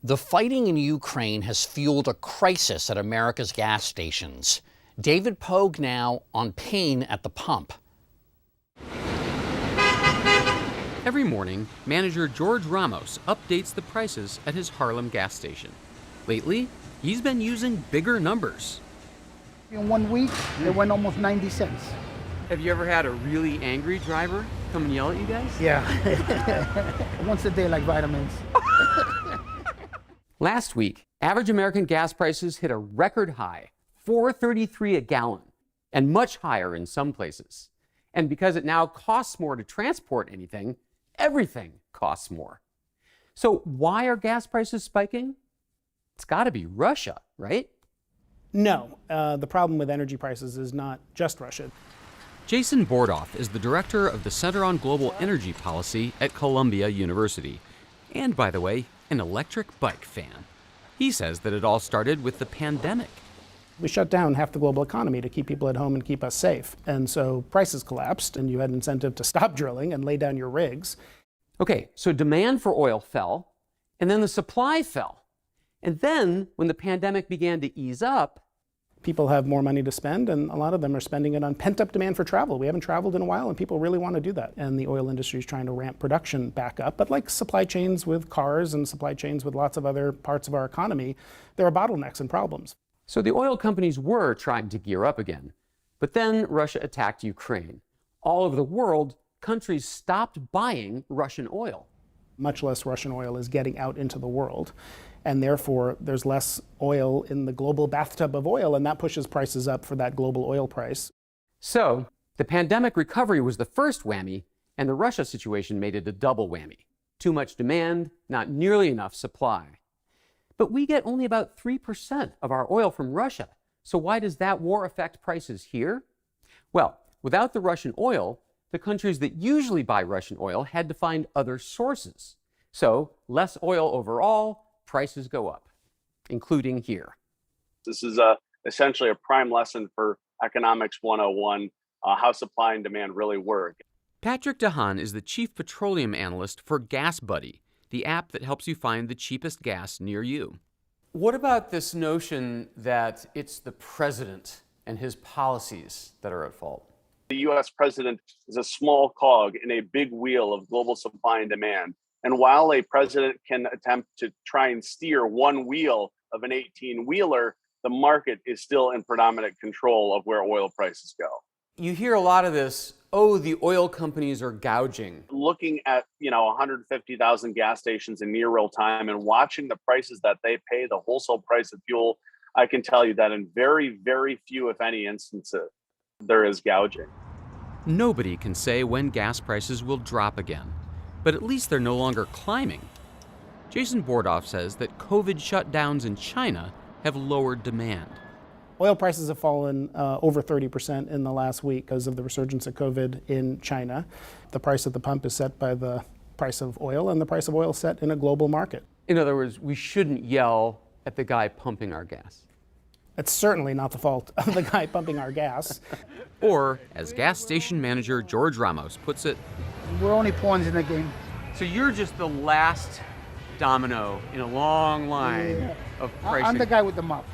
The fighting in Ukraine has fueled a crisis at America's gas stations. David Pogue now on pain at the pump. Every morning, manager George Ramos updates the prices at his Harlem gas station. Lately, he's been using bigger numbers. In 1 week, it went almost 90 cents. Have you ever had a really angry driver come and yell at you guys? Yeah. Once a day, like vitamins. Last week, average American gas prices hit a record high, $4.33 a gallon, and much higher in some places. And because it now costs more to transport anything, everything costs more. So why are gas prices spiking? It's got to be Russia, right? No, the problem with energy prices is not just Russia. Jason Bordoff is the director of the Center on Global Energy Policy at Columbia University. And by the way, an electric bike fan. He says that it all started with the pandemic. We shut down half the global economy to keep people at home and keep us safe. And so prices collapsed and you had incentive to stop drilling and lay down your rigs. Okay, so demand for oil fell, and then the supply fell. And then when the pandemic began to ease up, people have more money to spend, and a lot of them are spending it on pent-up demand for travel. We haven't traveled in a while, and people really want to do that. And the oil industry is trying to ramp production back up. But like supply chains with cars and supply chains with lots of other parts of our economy, there are bottlenecks and problems. So the oil companies were trying to gear up again. But then Russia attacked Ukraine. All over the world, countries stopped buying Russian oil. Much less Russian oil is getting out into the world. And therefore, there's less oil in the global bathtub of oil, and that pushes prices up for that global oil price. So the pandemic recovery was the first whammy, and the Russia situation made it a double whammy. Too much demand, not nearly enough supply. But we get only about 3% of our oil from Russia. So why does that war affect prices here? Well, without the Russian oil, the countries that usually buy Russian oil had to find other sources. So less oil overall, prices go up, including here. This is essentially a prime lesson for Economics 101, how supply and demand really work. Patrick DeHaan is the chief petroleum analyst for Gas Buddy, the app that helps you find the cheapest gas near you. What about this notion that it's the president and his policies that are at fault? The US president is a small cog in a big wheel of global supply and demand. And while a president can attempt to try and steer one wheel of an 18-wheeler, the market is still in predominant control of where oil prices go. You hear a lot of this, oh, the oil companies are gouging. Looking at, 150,000 gas stations in near real time and watching the prices that they pay, the wholesale price of fuel, I can tell you that in very, very few, if any, instances, there is gouging. Nobody can say when gas prices will drop again. But at least they're no longer climbing. Jason Bordoff says that COVID shutdowns in China have lowered demand. Oil prices have fallen over 30% in the last week because of the resurgence of COVID in China. The price at the pump is set by the price of oil, and the price of oil is set in a global market. In other words, we shouldn't yell at the guy pumping our gas. It's certainly not the fault of the guy pumping our gas. Or, as gas station manager George Ramos puts it, We're only pawns in the game. so you're just the last domino in a long line of pricing. I'm the guy with the mop.